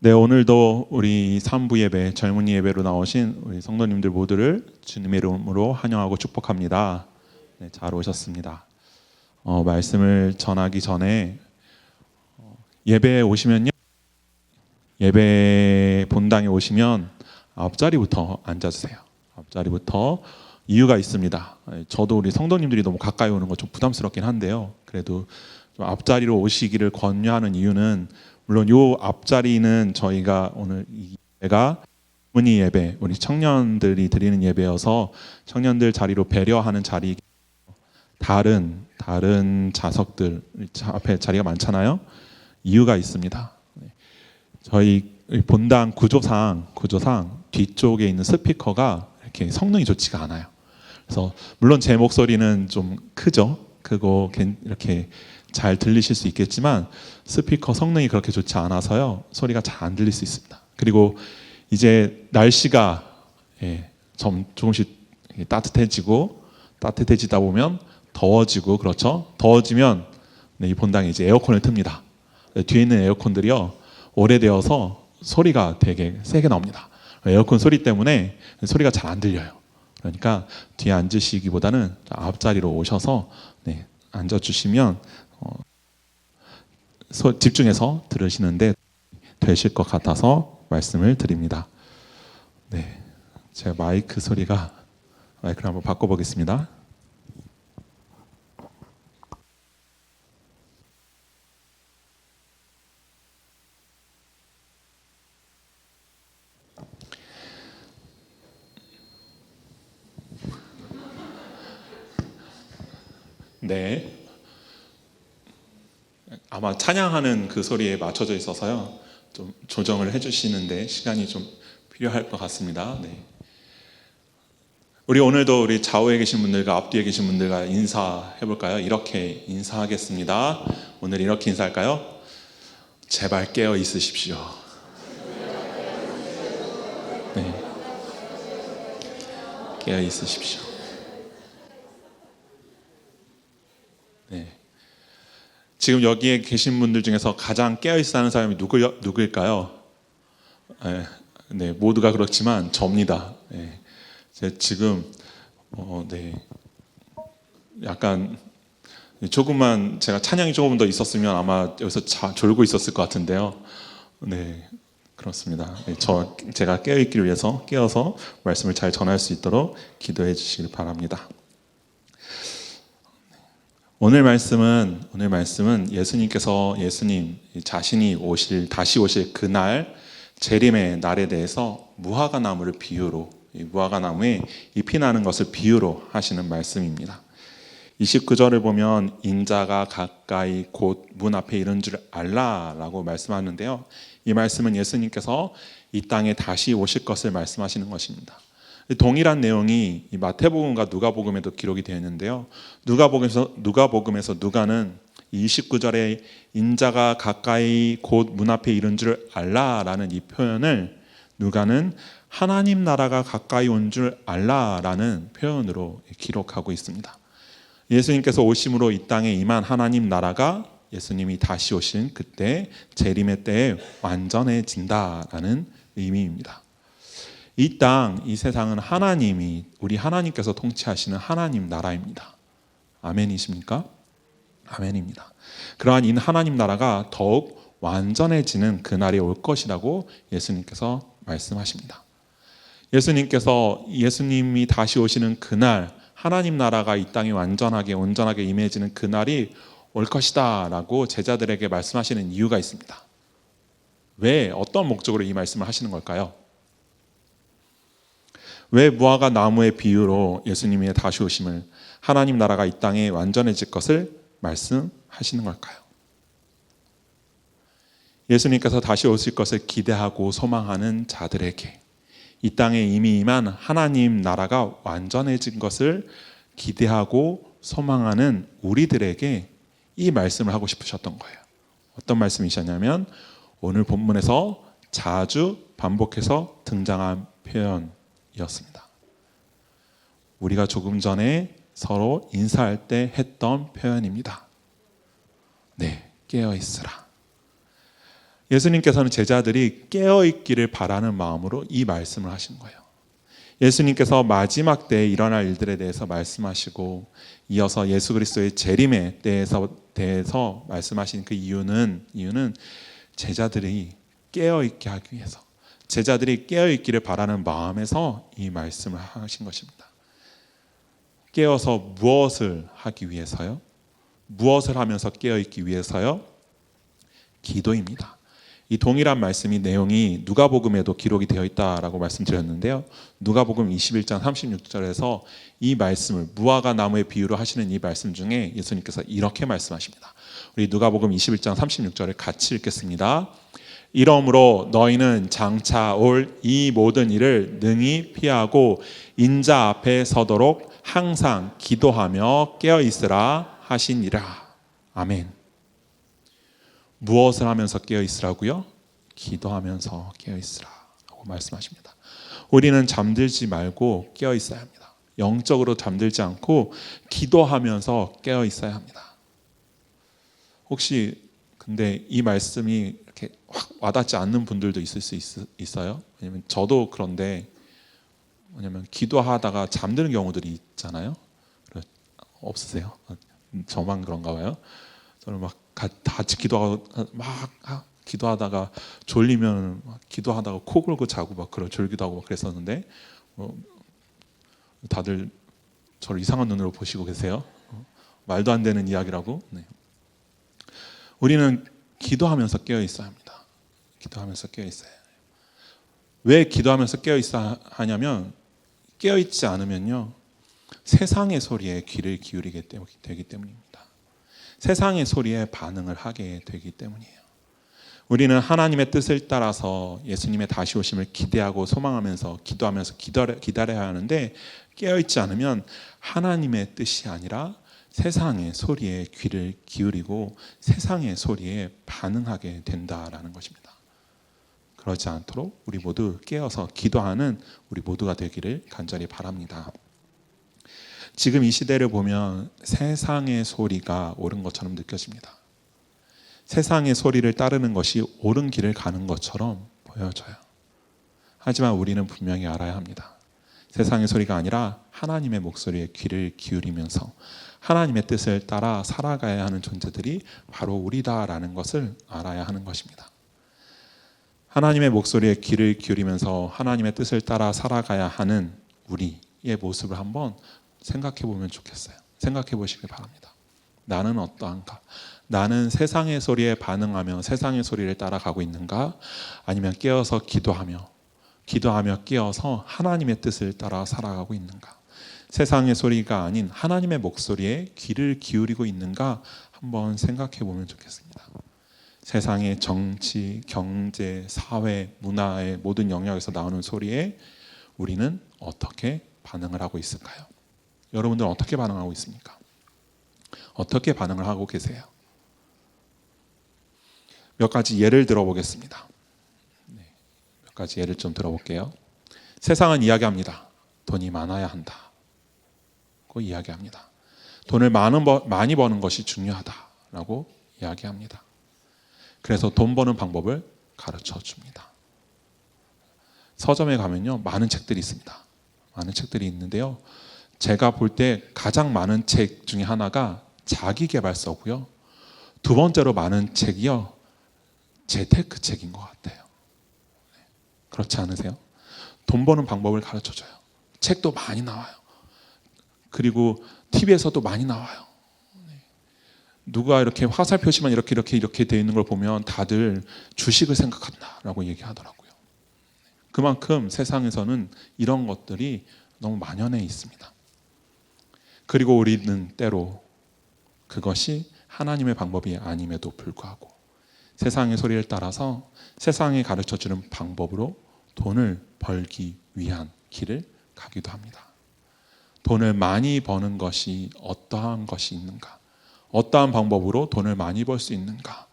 네, 오늘도 우리 3부 예배, 젊은이 예배로 나오신 우리 성도님들 모두를 주님의 이름으로 환영하고 축복합니다. 네, 잘 오셨습니다. 말씀을 전하기 전에 예배에 오시면요, 예배 본당에 오시면 앞자리부터 앉아주세요. 앞자리부터 이유가 있습니다. 저도 우리 성도님들이 너무 가까이 오는 거 좀 부담스럽긴 한데요. 그래도 좀 앞자리로 오시기를 권유하는 이유는 물론 요 앞자리는 저희가 오늘 이 예배가 문의 예배, 우리 청년들이 드리는 예배여서 청년들 자리로 배려하는 자리, 다른 좌석들 앞에 자리가 많잖아요. 이유가 있습니다. 저희 본당 구조상 뒤쪽에 있는 스피커가 이렇게 성능이 좋지가 않아요. 그래서 물론 제 목소리는 좀 크고 이렇게 잘 들리실 수 있겠지만 스피커 성능이 그렇게 좋지 않아서요, 소리가 잘 안 들릴 수 있습니다. 그리고 이제 날씨가 조금씩 따뜻해지다 보면 더워지고, 그렇죠? 더워지면 이 본당에 이제 에어컨을 틉니다. 뒤에 있는 에어컨들이요, 오래되어서 소리가 되게 세게 나옵니다. 에어컨 소리 때문에 소리가 잘 안 들려요. 그러니까 뒤에 앉으시기보다는 앞자리로 오셔서 앉아주시면 집중해서 들으시는데 되실 것 같아서 말씀을 드립니다. 네, 제가 마이크를 한번 바꿔보겠습니다. 네, 아마 찬양하는 그 소리에 맞춰져 있어서요, 좀 조정을 해주시는데 시간이 좀 필요할 것 같습니다. 네. 우리 오늘도 우리 좌우에 계신 분들과 앞뒤에 계신 분들과 인사해 볼까요? 이렇게 인사하겠습니다. 오늘 이렇게 인사할까요? 제발 깨어 있으십시오. 네, 깨어 있으십시오. 네. 지금 여기에 계신 분들 중에서 가장 깨어 있어 하는 사람이 누구일까요? 네, 모두가 그렇지만 접니다. 네. 제가 지금 약간 조금만 제가 찬양이 조금 더 있었으면 아마 여기서 졸고 있었을 것 같은데요. 네, 그렇습니다. 네, 제가 깨어있기를 위해서 깨어서 말씀을 잘 전할 수 있도록 기도해 주시길 바랍니다. 오늘 말씀은 예수님 자신이 다시 오실 그날 재림의 날에 대해서 무화과나무를 비유로, 무화과나무에 잎이 나는 것을 비유로 하시는 말씀입니다. 29절을 보면 인자가 가까이 곧 문 앞에 이른 줄 알라라고 말씀하는데요. 이 말씀은 예수님께서 이 땅에 다시 오실 것을 말씀하시는 것입니다. 동일한 내용이 이 마태복음과 누가복음에도 기록이 되어 있는데요. 누가복음에서 누가는 29절에 인자가 가까이 곧 문 앞에 이른 줄 알라라는 이 표현을 누가는 하나님 나라가 가까이 온 줄 알라라는 표현으로 기록하고 있습니다. 예수님께서 오심으로 이 땅에 임한 하나님 나라가 예수님이 다시 오신 그때 재림의 때에 완전해진다라는 의미입니다. 이 땅, 이 세상은 우리 하나님께서 통치하시는 하나님 나라입니다. 아멘이십니까? 아멘입니다. 그러한 이 하나님 나라가 더욱 완전해지는 그날이 올 것이라고 예수님께서 말씀하십니다. 예수님이 다시 오시는 그날, 하나님 나라가 이 땅에 온전하게 임해지는 그날이 올 것이다 라고 제자들에게 말씀하시는 이유가 있습니다. 왜, 어떤 목적으로 이 말씀을 하시는 걸까요? 왜 무화과 나무의 비유로 예수님의 다시 오심을, 하나님 나라가 이 땅에 완전해질 것을 말씀하시는 걸까요? 예수님께서 다시 오실 것을 기대하고 소망하는 자들에게, 이 땅에 이미 임한 하나님 나라가 완전해진 것을 기대하고 소망하는 우리들에게 이 말씀을 하고 싶으셨던 거예요. 어떤 말씀이셨냐면 오늘 본문에서 자주 반복해서 등장한 표현이었습니다. 우리가 조금 전에 서로 인사할 때 했던 표현입니다. 네, 깨어 있으라. 예수님께서는 제자들이 깨어있기를 바라는 마음으로 이 말씀을 하신 거예요. 예수님께서 마지막 때에 일어날 일들에 대해서 말씀하시고 이어서 예수 그리스도의 재림에 대해서 말씀하신 그 이유는 제자들이 깨어있게 하기 위해서, 제자들이 깨어있기를 바라는 마음에서 이 말씀을 하신 것입니다. 깨어서 무엇을 하기 위해서요? 무엇을 하면서 깨어있기 위해서요? 기도입니다. 이 동일한 말씀이 내용이 누가복음에도 기록이 되어 있다라고 말씀드렸는데요. 누가복음 21장 36절에서 이 말씀을 무화과 나무의 비유로 하시는 이 말씀 중에 예수님께서 이렇게 말씀하십니다. 우리 누가복음 21장 36절을 같이 읽겠습니다. 이러므로 너희는 장차 올 이 모든 일을 능히 피하고 인자 앞에 서도록 항상 기도하며 깨어 있으라 하시니라. 아멘. 무엇을 하면서 깨어 있으라고요? 기도하면서 깨어 있으라고 말씀하십니다. 우리는 잠들지 말고 깨어 있어야 합니다. 영적으로 잠들지 않고 기도하면서 깨어 있어야 합니다. 혹시 근데 이 말씀이 이렇게 확 와닿지 않는 분들도 있을 수 있어요? 왜냐면 저도 그런데, 왜냐면 기도하다가 잠드는 경우들이 있잖아요. 없으세요? 저만 그런가 봐요. 저는 막 같이 기도하다가 졸리면 기도하다가 코 골고 자고 막 졸기도 하고 막 그랬었는데, 다들 저를 이상한 눈으로 보시고 계세요. 말도 안 되는 이야기라고. 네. 우리는 기도하면서 깨어 있어야 합니다. 기도하면서 깨어 있어야 해요. 왜 기도하면서 깨어 있어야 하냐면, 깨어 있지 않으면요, 세상의 소리에 귀를 기울이게 되기 때문입니다. 세상의 소리에 반응을 하게 되기 때문이에요. 우리는 하나님의 뜻을 따라서 예수님의 다시 오심을 기대하고 소망하면서 기도하면서 기다려야 하는데, 깨어있지 않으면 하나님의 뜻이 아니라 세상의 소리에 귀를 기울이고 세상의 소리에 반응하게 된다라는 것입니다. 그렇지 않도록 우리 모두 깨어서 기도하는 우리 모두가 되기를 간절히 바랍니다. 지금 이 시대를 보면 세상의 소리가 옳은 것처럼 느껴집니다. 세상의 소리를 따르는 것이 옳은 길을 가는 것처럼 보여져요. 하지만 우리는 분명히 알아야 합니다. 세상의 소리가 아니라 하나님의 목소리에 귀를 기울이면서 하나님의 뜻을 따라 살아가야 하는 존재들이 바로 우리다라는 것을 알아야 하는 것입니다. 하나님의 목소리에 귀를 기울이면서 하나님의 뜻을 따라 살아가야 하는 우리의 모습을 한번 생각해 보면 좋겠어요. 생각해 보시길 바랍니다. 나는 어떠한가? 나는 세상의 소리에 반응하며 세상의 소리를 따라가고 있는가? 아니면 깨어서 기도하며 깨어서 하나님의 뜻을 따라 살아가고 있는가? 세상의 소리가 아닌 하나님의 목소리에 귀를 기울이고 있는가? 한번 생각해 보면 좋겠습니다. 세상의 정치, 경제, 사회, 문화의 모든 영역에서 나오는 소리에 우리는 어떻게 반응을 하고 있을까요? 여러분들은 어떻게 반응하고 있습니까? 어떻게 반응을 하고 계세요? 몇 가지 예를 들어보겠습니다. 몇 가지 예를 좀 들어볼게요. 세상은 이야기합니다. 돈이 많아야 한다고 이야기합니다. 돈을 많이 버는 것이 중요하다라고 이야기합니다. 그래서 돈 버는 방법을 가르쳐 줍니다. 서점에 가면요, 많은 책들이 있습니다. 많은 책들이 있는데요, 제가 볼 때 가장 많은 책 중에 하나가 자기계발서고요, 두 번째로 많은 책이요, 재테크 책인 것 같아요. 그렇지 않으세요? 돈 버는 방법을 가르쳐줘요. 책도 많이 나와요. 그리고 TV에서도 많이 나와요. 누가 이렇게 화살 표시만 이렇게 되어 있는 걸 보면 다들 주식을 생각한다라고 얘기하더라고요. 그만큼 세상에서는 이런 것들이 너무 만연해 있습니다. 그리고 우리는 때로 그것이 하나님의 방법이 아님에도 불구하고 세상의 소리를 따라서 세상이 가르쳐주는 방법으로 돈을 벌기 위한 길을 가기도 합니다. 돈을 많이 버는 것이 어떠한 것이 있는가? 어떠한 방법으로 돈을 많이 벌 수 있는가?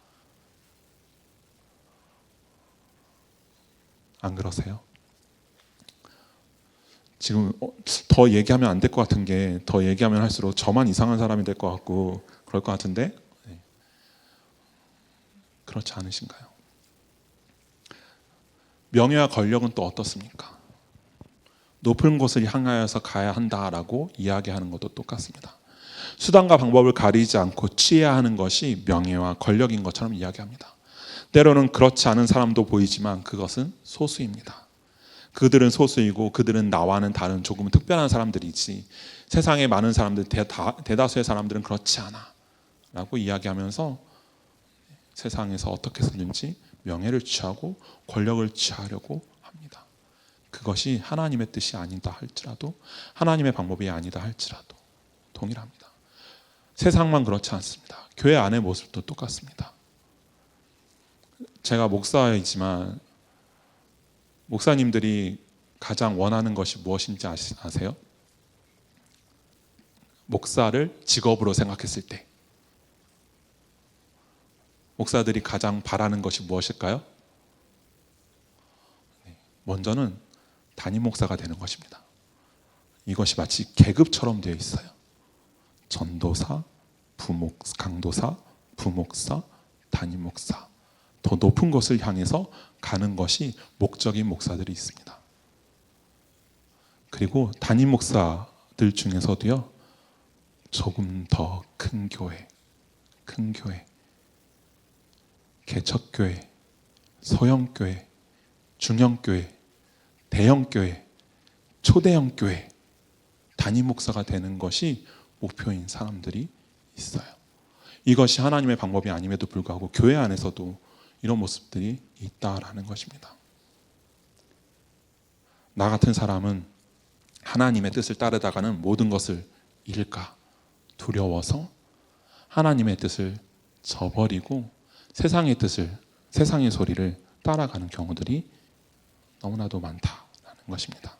안 그러세요? 지금 더 얘기하면 안 될 것 같은 게, 더 얘기하면 할수록 저만 이상한 사람이 될 것 같고 그럴 것 같은데, 그렇지 않으신가요? 명예와 권력은 또 어떻습니까? 높은 곳을 향하여서 가야 한다라고 이야기하는 것도 똑같습니다. 수단과 방법을 가리지 않고 취해야 하는 것이 명예와 권력인 것처럼 이야기합니다. 때로는 그렇지 않은 사람도 보이지만 그것은 소수입니다. 그들은 소수이고 그들은 나와는 다른 조금 특별한 사람들이지 세상의 많은 사람들, 대다수의 사람들은 그렇지 않아 라고 이야기하면서 세상에서 어떻게 해서든지 명예를 취하고 권력을 취하려고 합니다. 그것이 하나님의 뜻이 아니다 할지라도, 하나님의 방법이 아니다 할지라도 동일합니다. 세상만 그렇지 않습니다. 교회 안의 모습도 똑같습니다. 제가 목사이지만 목사님들이 가장 원하는 것이 무엇인지 아세요? 목사를 직업으로 생각했을 때 목사들이 가장 바라는 것이 무엇일까요? 먼저는 담임 목사가 되는 것입니다. 이것이 마치 계급처럼 되어 있어요. 전도사, 강도사, 부목사, 담임 목사. 더 높은 곳을 향해서 가는 것이 목적인 목사들이 있습니다. 그리고 담임 목사들 중에서도요, 조금 더 큰 교회, 개척교회, 소형교회, 중형교회, 대형교회, 초대형교회, 담임 목사가 되는 것이 목표인 사람들이 있어요. 이것이 하나님의 방법이 아님에도 불구하고 교회 안에서도 이런 모습들이 있다라는 것입니다. 나 같은 사람은 하나님의 뜻을 따르다가는 모든 것을 잃을까 두려워서 하나님의 뜻을 저버리고 세상의 뜻을, 세상의 소리를 따라가는 경우들이 너무나도 많다라는 것입니다.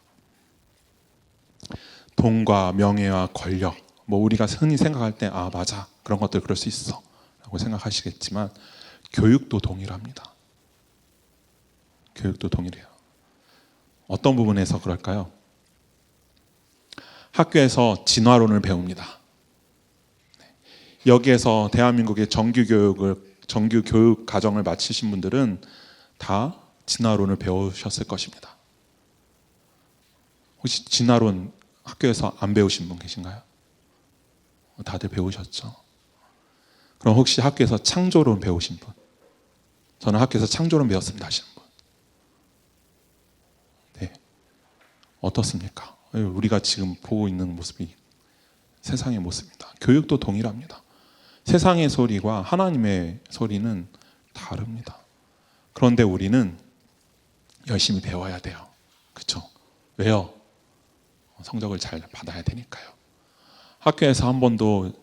돈과 명예와 권력, 우리가 흔히 생각할 때 맞아, 그런 것들 그럴 수 있어 라고 생각하시겠지만 교육도 동일합니다. 교육도 동일해요. 어떤 부분에서 그럴까요? 학교에서 진화론을 배웁니다. 여기에서 대한민국의 정규 교육 과정을 마치신 분들은 다 진화론을 배우셨을 것입니다. 혹시 진화론 학교에서 안 배우신 분 계신가요? 다들 배우셨죠? 그럼 혹시 학교에서 창조론 배우신 분? 저는 학교에서 창조론 배웠습니다 하시는 분? 네. 어떻습니까? 우리가 지금 보고 있는 모습이 세상의 모습입니다. 교육도 동일합니다. 세상의 소리와 하나님의 소리는 다릅니다. 그런데 우리는 열심히 배워야 돼요. 그렇죠? 왜요? 성적을 잘 받아야 되니까요. 학교에서 한 번도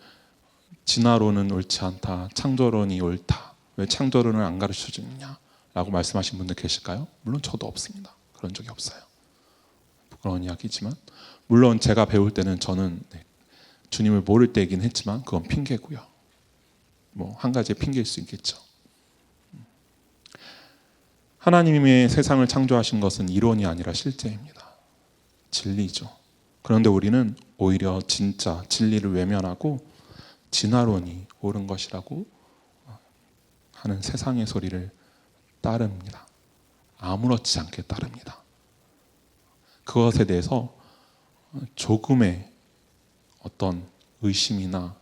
진화론은 옳지 않다, 창조론이 옳다, 왜 창조론을 안 가르쳐 주느냐 라고 말씀하신 분들 계실까요? 물론 저도 없습니다. 그런 적이 없어요. 부끄러운 이야기지만 물론 제가 배울 때는 저는 주님을 모를 때이긴 했지만 그건 핑계고요. 한 가지의 핑계일 수 있겠죠. 하나님의 세상을 창조하신 것은 이론이 아니라 실제입니다. 진리죠. 그런데 우리는 오히려 진짜 진리를 외면하고 진화론이 옳은 것이라고 하는 세상의 소리를 따릅니다. 아무렇지 않게 따릅니다. 그것에 대해서 조금의 어떤 의심이나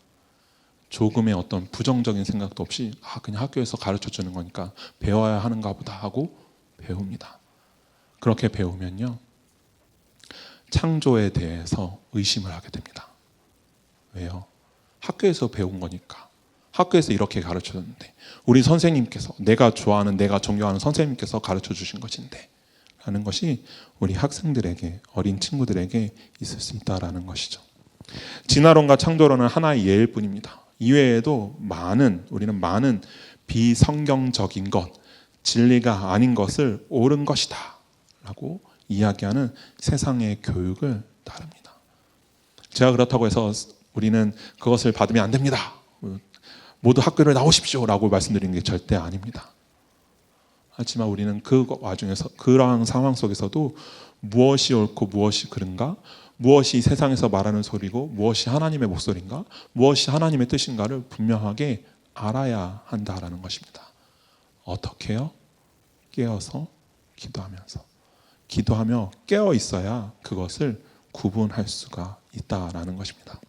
조금의 어떤 부정적인 생각도 없이 그냥 학교에서 가르쳐 주는 거니까 배워야 하는가 보다 하고 배웁니다. 그렇게 배우면요, 창조에 대해서 의심을 하게 됩니다. 왜요? 학교에서 배운 거니까. 학교에서 이렇게 가르쳐 줬는데, 우리 선생님께서, 내가 좋아하는, 내가 존경하는 선생님께서 가르쳐 주신 것인데 하는 것이 우리 학생들에게, 어린 친구들에게 있을 수 있다라는 것이죠. 진화론과 창조론은 하나의 예일 뿐입니다. 이외에도 우리는 많은 비성경적인 것, 진리가 아닌 것을 옳은 것이다 라고 이야기하는 세상의 교육을 따릅니다. 제가 그렇다고 해서 우리는 그것을 받으면 안 됩니다, 모두 학교를 나오십시오 라고 말씀드리는 게 절대 아닙니다. 하지만 우리는 그 와중에서, 그러한 상황 속에서도 무엇이 옳고 무엇이 그른가, 무엇이 세상에서 말하는 소리고 무엇이 하나님의 목소리인가, 무엇이 하나님의 뜻인가를 분명하게 알아야 한다라는 것입니다. 어떻게요? 깨어서 기도하며 깨어 있어야 그것을 구분할 수가 있다라는 것입니다.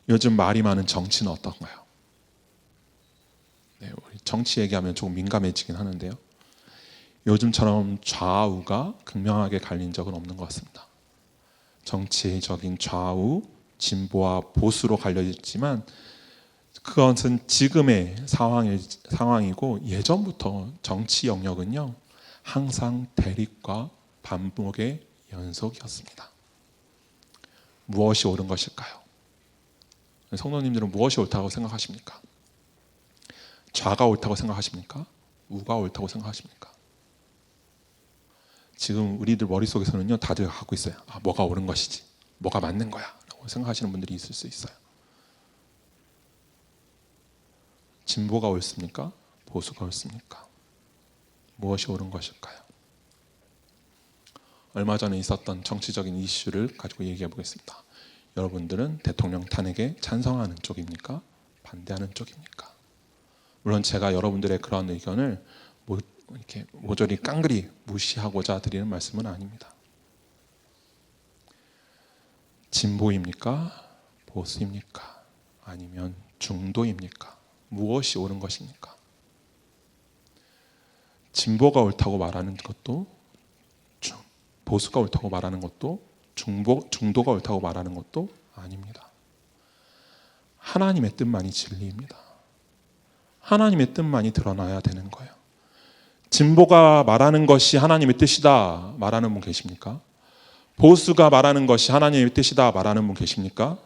요즘 말이 많은 정치는 어떤가요? 네, 우리 정치 얘기하면 조금 민감해지긴 하는데요. 요즘처럼 좌우가 극명하게 갈린 적은 없는 것 같습니다. 정치적인 좌우, 진보와 보수로 갈려 있지만 그것은 지금의 상황이고 예전부터 정치 영역은요 항상 대립과 반복의 연속이었습니다. 무엇이 옳은 것일까요? 성도님들은 무엇이 옳다고 생각하십니까? 좌가 옳다고 생각하십니까? 우가 옳다고 생각하십니까? 지금 우리들 머릿속에서는요 다들 갖고 있어요. 뭐가 옳은 것이지, 뭐가 맞는 거야 라고 생각하시는 분들이 있을 수 있어요. 진보가 옳습니까? 보수가 옳습니까? 무엇이 옳은 것일까요? 얼마 전에 있었던 정치적인 이슈를 가지고 얘기해 보겠습니다. 여러분들은 대통령 탄핵에 찬성하는 쪽입니까? 반대하는 쪽입니까? 물론 제가 여러분들의 그런 의견을 이렇게 모조리 깡그리 무시하고자 드리는 말씀은 아닙니다. 진보입니까? 보수입니까? 아니면 중도입니까? 무엇이 옳은 것입니까? 진보가 옳다고 말하는 것도, 보수가 옳다고 말하는 것도, 중도가 옳다고 말하는 것도 아닙니다. 하나님의 뜻만이 진리입니다. 하나님의 뜻만이 드러나야 되는 거예요. 진보가 말하는 것이 하나님의 뜻이다 말하는 분 계십니까? 보수가 말하는 것이 하나님의 뜻이다 말하는 분 계십니까?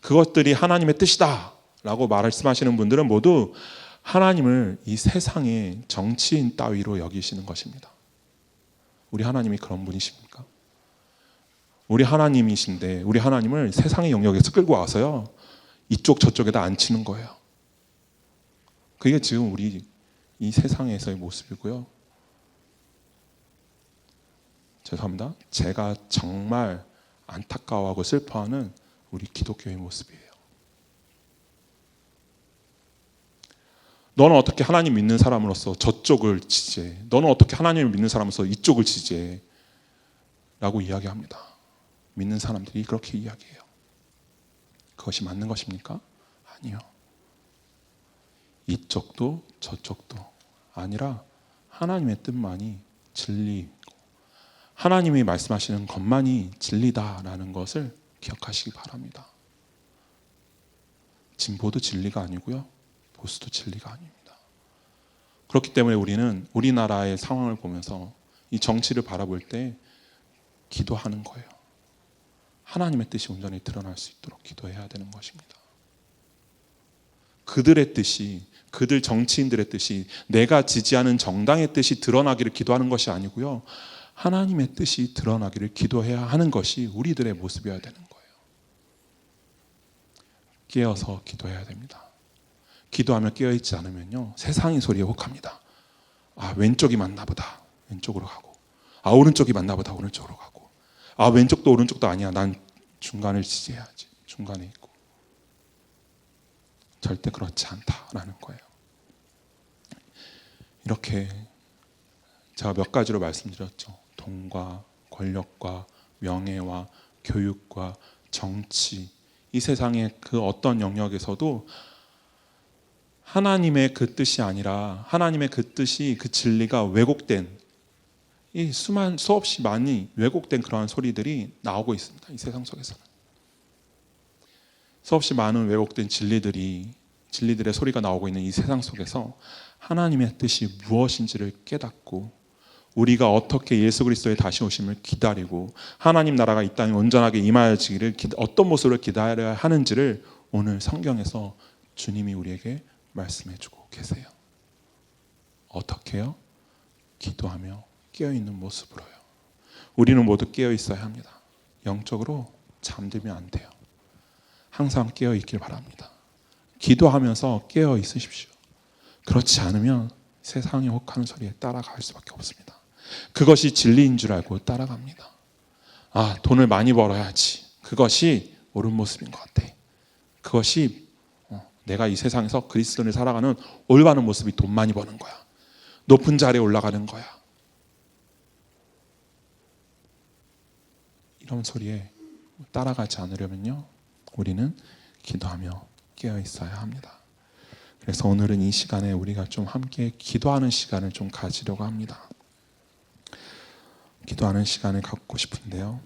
그것들이 하나님의 뜻이다 라고 말씀하시는 분들은 모두 하나님을 이 세상의 정치인 따위로 여기시는 것입니다. 우리 하나님이 그런 분이십니까? 우리 하나님이신데 우리 하나님을 세상의 영역에서 끌고 와서요 이쪽 저쪽에다 앉히는 거예요. 그게 지금 우리 이 세상에서의 모습이고요. 죄송합니다. 제가 정말 안타까워하고 슬퍼하는 우리 기독교의 모습이에요. 너는 어떻게 하나님 믿는 사람으로서 저쪽을 지지해? 너는 어떻게 하나님을 믿는 사람으로서 이쪽을 지지해? 라고 이야기합니다. 믿는 사람들이 그렇게 이야기해요. 그것이 맞는 것입니까? 아니요. 이쪽도 저쪽도 아니라 하나님의 뜻만이 진리고 하나님이 말씀하시는 것만이 진리다라는 것을 기억하시기 바랍니다. 진보도 진리가 아니고요. 보수도 진리가 아닙니다. 그렇기 때문에 우리는 우리나라의 상황을 보면서 이 정치를 바라볼 때 기도하는 거예요. 하나님의 뜻이 온전히 드러날 수 있도록 기도해야 되는 것입니다. 그들의 뜻이, 그들 정치인들의 뜻이, 내가 지지하는 정당의 뜻이 드러나기를 기도하는 것이 아니고요. 하나님의 뜻이 드러나기를 기도해야 하는 것이 우리들의 모습이어야 되는 거예요. 깨어서 기도해야 됩니다. 기도하며 깨어있지 않으면요 세상의 소리에 혹합니다. 왼쪽이 맞나 보다 왼쪽으로 가고, 오른쪽이 맞나 보다 오른쪽으로 가고, 왼쪽도 오른쪽도 아니야 난 중간을 지지해야지, 중간에 있고. 절대 그렇지 않다라는 거예요. 이렇게 제가 몇 가지로 말씀드렸죠. 돈과 권력과 명예와 교육과 정치, 이 세상의 그 어떤 영역에서도 하나님의 그 뜻이 아니라 하나님의 그 뜻이, 그 진리가 왜곡된, 이 수없이 많이 왜곡된 그러한 소리들이 나오고 있습니다. 이 세상 속에서는 수없이 많은 왜곡된 진리들의 소리가 나오고 있는 이 세상 속에서 하나님의 뜻이 무엇인지를 깨닫고 우리가 어떻게 예수 그리스도의 다시 오심을 기다리고 하나님 나라가 이 땅에 온전하게 임하여지기를 어떤 모습으로 기다려야 하는지를 오늘 성경에서 주님이 우리에게 말씀해주고 계세요. 어떻게요? 기도하며 깨어있는 모습으로요. 우리는 모두 깨어있어야 합니다. 영적으로 잠들면 안 돼요. 항상 깨어있길 바랍니다. 기도하면서 깨어있으십시오. 그렇지 않으면 세상의 혹하는 소리에 따라갈 수밖에 없습니다. 그것이 진리인 줄 알고 따라갑니다. 돈을 많이 벌어야지, 그것이 옳은 모습인 것 같아. 그것이 내가 이 세상에서 그리스도를 살아가는 올바른 모습이 돈 많이 버는 거야. 높은 자리에 올라가는 거야. 이런 소리에 따라가지 않으려면요, 우리는 기도하며 깨어 있어야 합니다. 그래서 오늘은 이 시간에 우리가 좀 함께 기도하는 시간을 좀 가지려고 합니다. 기도하는 시간을 갖고 싶은데요.